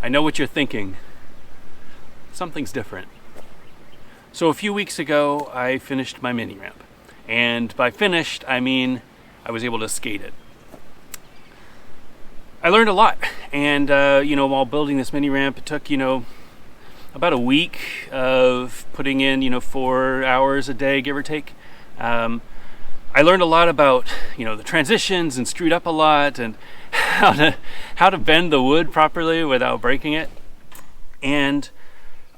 I know what you're thinking. Something's different. So a few weeks ago, I finished my mini ramp. And by finished, I mean I was able to skate it. I learned a lot. And, while building this mini ramp, it took, about a week of putting in, 4 hours a day, give or take. I learned a lot about, the transitions and screwed up a lot and how to bend the wood properly without breaking it. And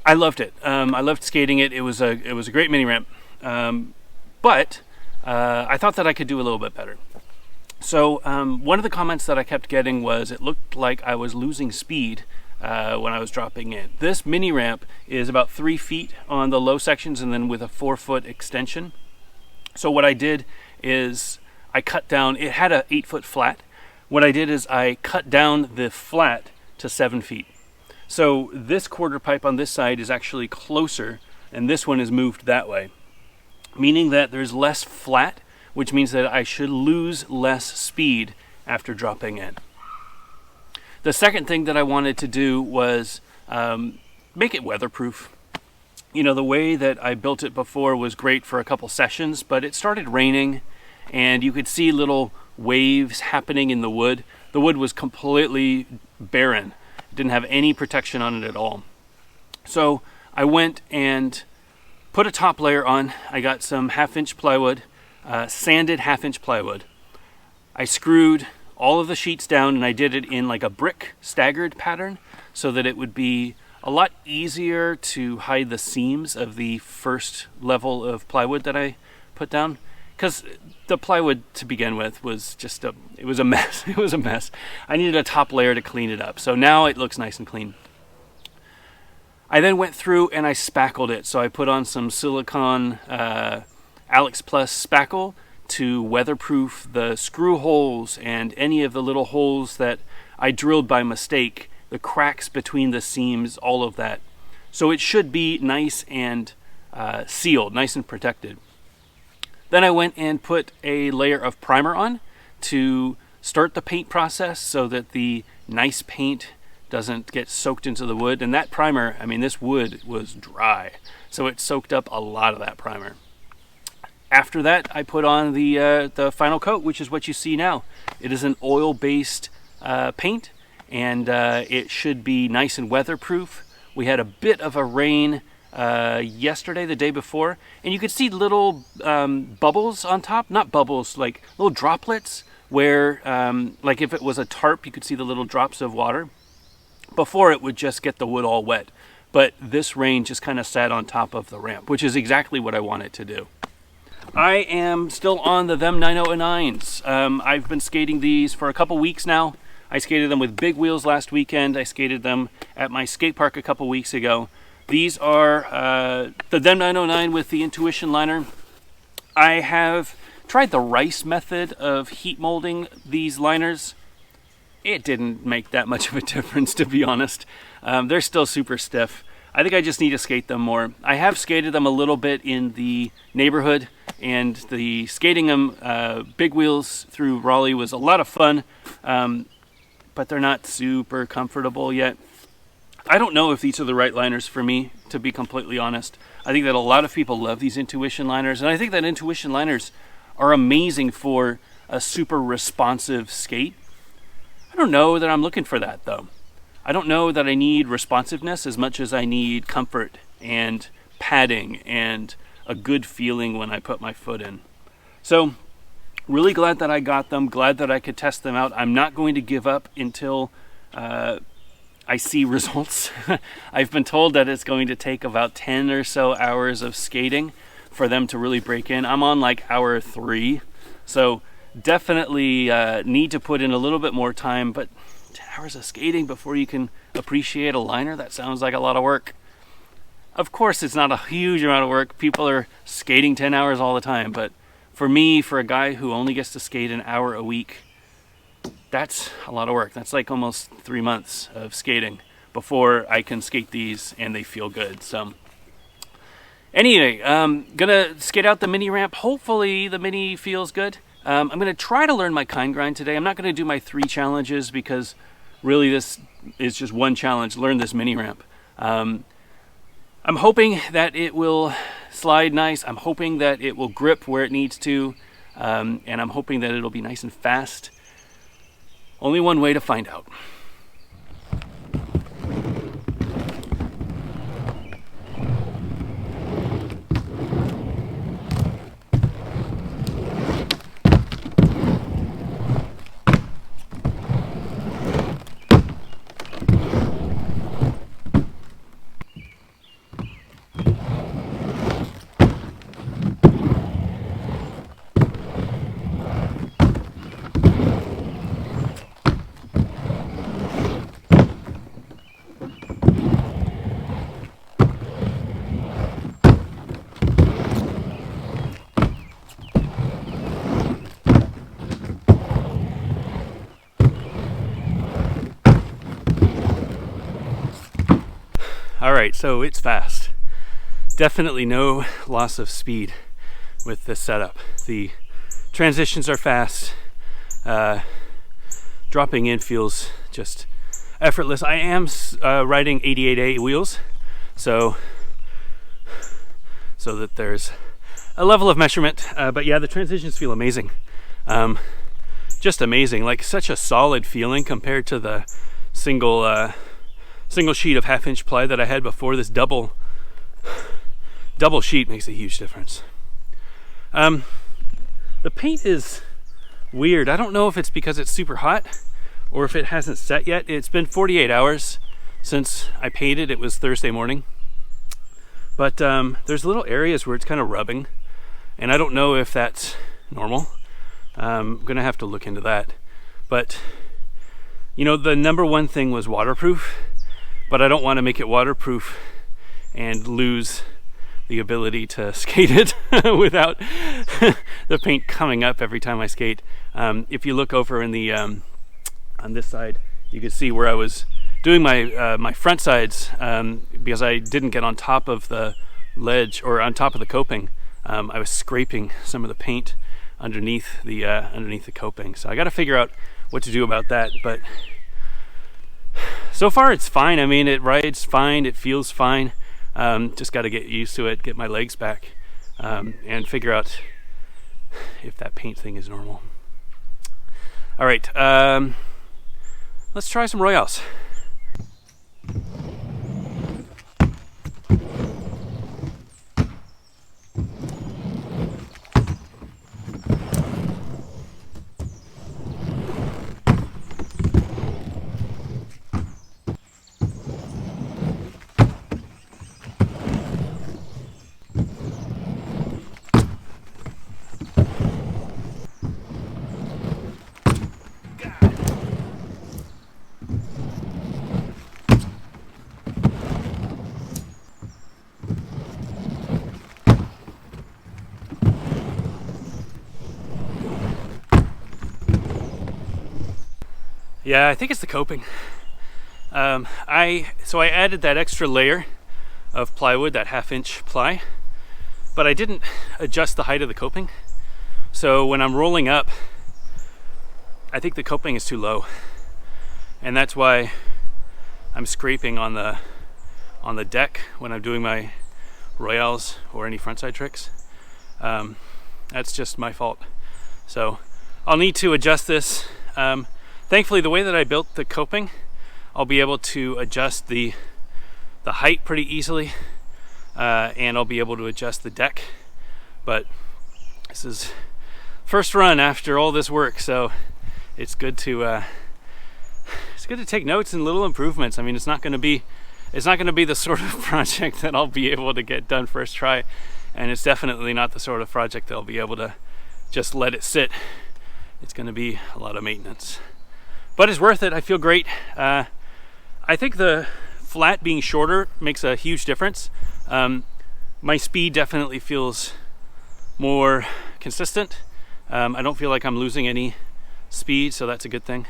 I loved it. I loved skating it. It was a great mini ramp. But I thought that I could do a little bit better. So one of the comments that I kept getting was it looked like I was losing speed when I was dropping in. This mini ramp is about 3 feet on the low sections and then with a 4-foot extension. So what I did is I cut down, it had a 8-foot flat. What I did is I cut down the flat to 7 feet. So this quarter pipe on this side is actually closer and this one is moved that way, meaning that there's less flat, which means that I should lose less speed after dropping in. The second thing that I wanted to do was make it weatherproof. The way that I built it before was great for a couple sessions, but it started raining and you could see little waves happening in the wood. The wood was completely barren. It didn't have any protection on it at all. So I went and put a top layer on. I got some 1/2-inch plywood, sanded 1/2-inch plywood. I screwed all of the sheets down and I did it in like a brick staggered pattern so that it would be a lot easier to hide the seams of the first level of plywood that I put down, because the plywood to begin with was just it was a mess. It was a mess. I needed a top layer to clean it up. So now it looks nice and clean. I then went through and I spackled it. So I put on some silicone Alex Plus spackle to weatherproof the screw holes and any of the little holes that I drilled by mistake, the cracks between the seams, all of that. So it should be nice and sealed, nice and protected. Then I went and put a layer of primer on to start the paint process so that the nice paint doesn't get soaked into the wood. And that primer, this wood was dry, so it soaked up a lot of that primer. After that, I put on the final coat, which is what you see now. It is an oil-based paint, and it should be nice and weatherproof. We had a bit of a rain yesterday, the day before, and you could see little bubbles on top. Not bubbles, like little droplets, where like if it was a tarp, you could see the little drops of water. Before, it would just get the wood all wet. But this rain just kind of sat on top of the ramp, which is exactly what I want it to do. I am still on the Them 909s. I've been skating these for a couple weeks now. I skated them with big wheels last weekend. I skated them at my skate park a couple weeks ago. These are the Them 909 with the Intuition liner. I have tried the rice method of heat molding these liners. It didn't make that much of a difference, to be honest. They're still super stiff. I think I just need to skate them more. I have skated them a little bit in the neighborhood, and the skating them big wheels through Raleigh was a lot of fun, but they're not super comfortable yet. I don't know if these are the right liners for me, to be completely honest. I think that a lot of people love these Intuition liners, and I think that Intuition liners are amazing for a super responsive skate. I don't know that I'm looking for that, though. I don't know that I need responsiveness as much as I need comfort and padding and a good feeling when I put my foot in. So, really glad that I got them, glad that I could test them out. I'm not going to give up until I see results. I've been told that it's going to take about 10 or so hours of skating for them to really break in. I'm on like hour 3, so definitely need to put in a little bit more time, but 10 hours of skating before you can appreciate a liner, that sounds like a lot of work. Of course, it's not a huge amount of work. People are skating 10 hours all the time, but for me, for a guy who only gets to skate an hour a week, that's a lot of work. That's like almost 3 months of skating before I can skate these and they feel good. So anyway, gonna skate out the mini ramp. Hopefully the mini feels good. I'm gonna try to learn my kind grind today. I'm not gonna do my 3 challenges because really this is just one challenge: learn this mini ramp. I'm hoping that it will slide nice. I'm hoping that it will grip where it needs to, and I'm hoping that it'll be nice and fast. Only one way to find out. Alright, so it's fast. Definitely no loss of speed with this setup. The transitions are fast. Dropping in feels just effortless. I am riding 88A wheels, so that there's a level of measurement. But yeah, the transitions feel amazing. Just amazing. Like such a solid feeling compared to the single sheet of 1/2-inch ply that I had before. This double sheet makes a huge difference. The paint is weird. I don't know if it's because it's super hot or if it hasn't set yet. It's been 48 hours since I painted. It was Thursday morning. But there's little areas where it's kind of rubbing, and I don't know if that's normal. I'm gonna have to look into that. But you know, the number one thing was waterproof, but I don't want to make it waterproof and lose the ability to skate it without the paint coming up every time I skate. If you look over in the on this side, you can see where I was doing my front sides, because I didn't get on top of the ledge or on top of the coping. I was scraping some of the paint underneath the coping. So I got to figure out what to do about that. But so far it's fine. I mean, it rides fine, it feels fine. Just got to get used to it, get my legs back, and figure out if that paint thing is normal. All right, let's try some Royales. Yeah, I think it's the coping. I added that extra layer of plywood, that 1/2-inch ply, but I didn't adjust the height of the coping. So when I'm rolling up, I think the coping is too low, and that's why I'm scraping on the deck when I'm doing my Royales or any frontside tricks. That's just my fault. So I'll need to adjust this. Thankfully, the way that I built the coping, I'll be able to adjust the height pretty easily, and I'll be able to adjust the deck. But this is first run after all this work, so it's good to take notes and little improvements. I mean, it's not going to be the sort of project that I'll be able to get done first try, and it's definitely not the sort of project that I'll be able to just let it sit. It's going to be a lot of maintenance. But it's worth it. I feel great. I think the flat being shorter makes a huge difference. My speed definitely feels more consistent. I don't feel like I'm losing any speed, so that's a good thing.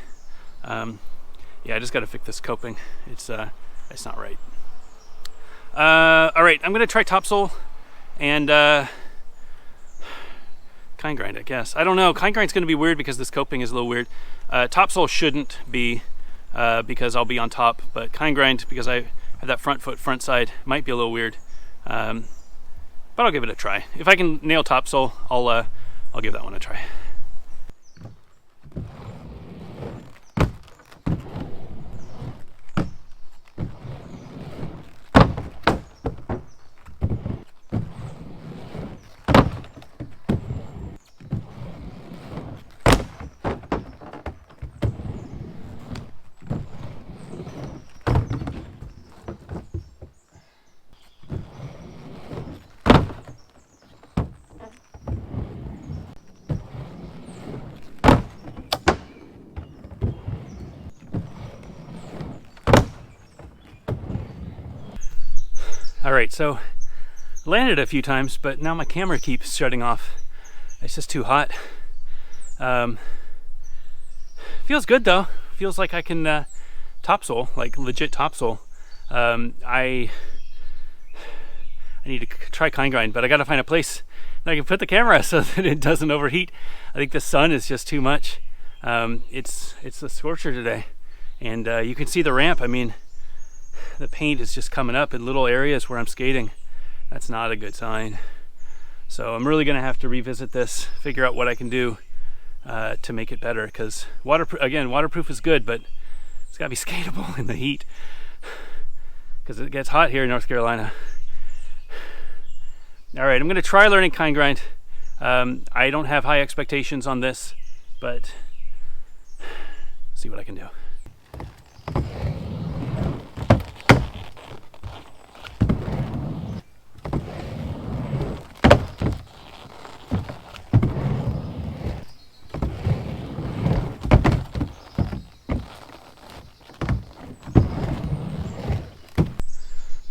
Yeah, I just got to fix this coping. It's not right. All right, I'm gonna try topsole and kind grind, I guess. I don't know. Kind grind's gonna be weird because this coping is a little weird. Topsole shouldn't be because I'll be on top, but kind grind because I have that front foot front side might be a little weird, but I'll give it a try. If I can nail topsoil, I'll give that one a try. Alright, so landed a few times, but now my camera keeps shutting off. It's just too hot. Feels good though. Feels like I can topsoil, like legit topsoil. I need to try kind grind, but I gotta find a place that I can put the camera so that it doesn't overheat. I think the sun is just too much. It's a scorcher today, and you can see the ramp. I mean, the paint is just coming up in little areas where I'm skating. That's not a good sign. So I'm really gonna have to revisit this, figure out what I can do to make it better, because waterproof is good, but it's gotta be skatable in the heat, because it gets hot here in North Carolina. All right, I'm gonna try learning kind grind. I don't have high expectations on this, but see what I can do.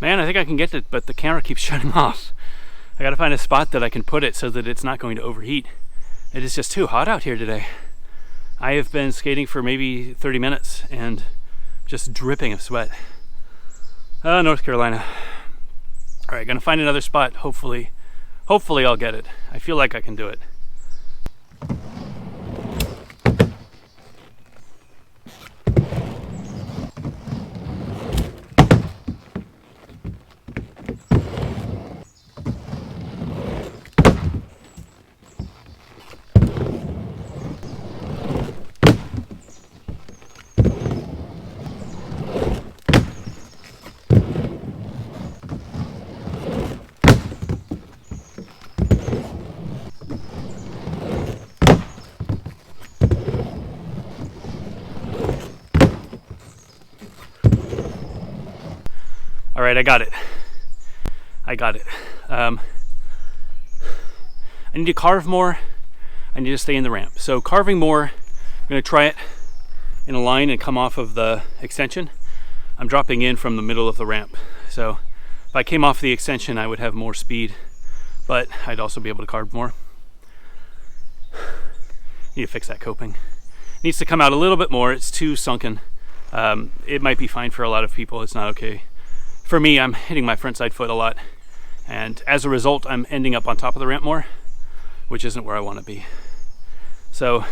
Man, I think I can get it, but the camera keeps shutting off. I gotta find a spot that I can put it so that it's not going to overheat. It is just too hot out here today. I have been skating for maybe 30 minutes and just dripping of sweat. North Carolina. All right, gonna find another spot. Hopefully I'll get it. I feel like I can do it. All right, I got it. I need to carve more. I need to stay in the ramp. So carving more, I'm gonna try it in a line and come off of the extension. I'm dropping in from the middle of the ramp. So if I came off the extension, I would have more speed, but I'd also be able to carve more. Need to fix that coping. It needs to come out a little bit more. It's too sunken. It might be fine for a lot of people. It's not okay. For me, I'm hitting my front side foot a lot, and as a result, I'm ending up on top of the ramp more, which isn't where I want to be. So,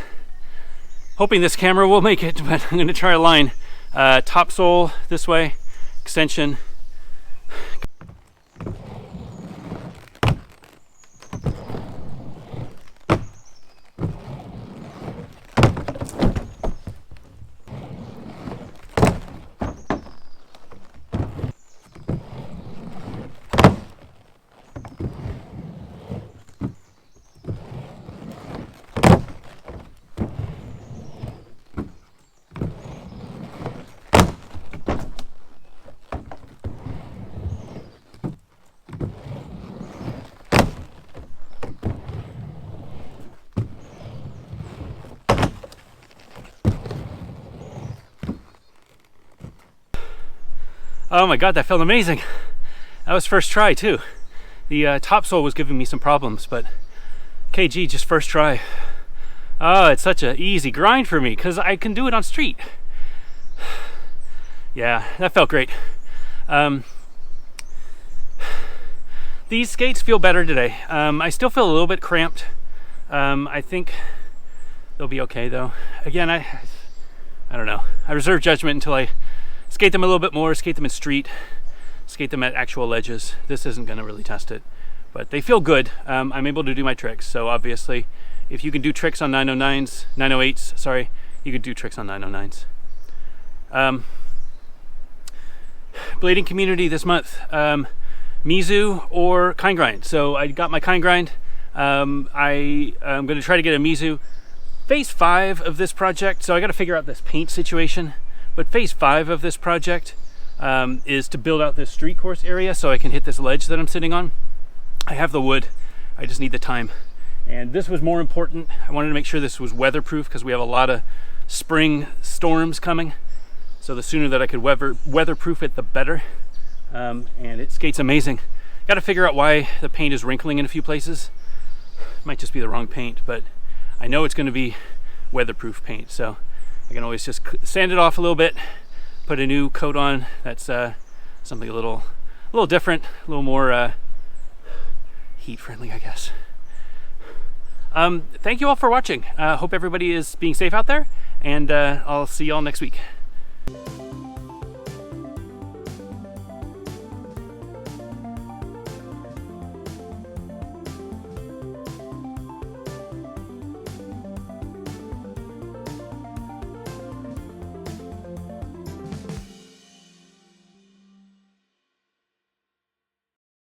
hoping this camera will make it, but I'm going to try a line. Topsoil this way, extension. Oh my God, that felt amazing. That was first try too. The topsoil was giving me some problems, but KG, just first try. Oh, it's such an easy grind for me because I can do it on street. Yeah, that felt great. These skates feel better today. I still feel a little bit cramped. I think they'll be okay though. Again, I I don't know. I reserve judgment until I skate them a little bit more, skate them in street, skate them at actual ledges. This isn't going to really test it, but they feel good. I'm able to do my tricks. So obviously, if you can do tricks on 908s, sorry, you can do tricks on 909s. Blading community this month, Mizu or Kind Grind. So I got my Kind Grind. I'm going to try to get a Mizu. Phase 5 of this project, so I got to figure out this paint situation, but phase 5 of this project is to build out this street course area so I can hit this ledge that I'm sitting on. I have the wood, I just need the time. And this was more important. I wanted to make sure this was weatherproof because we have a lot of spring storms coming. So the sooner that I could weatherproof it, the better. And it skates amazing. Got to figure out why the paint is wrinkling in a few places. Might just be the wrong paint, but I know it's going to be weatherproof paint. So I can always just sand it off a little bit, put a new coat on that's something a little different, a little more heat friendly, I guess. Thank you all for watching. Hope everybody is being safe out there, and I'll see you all next week.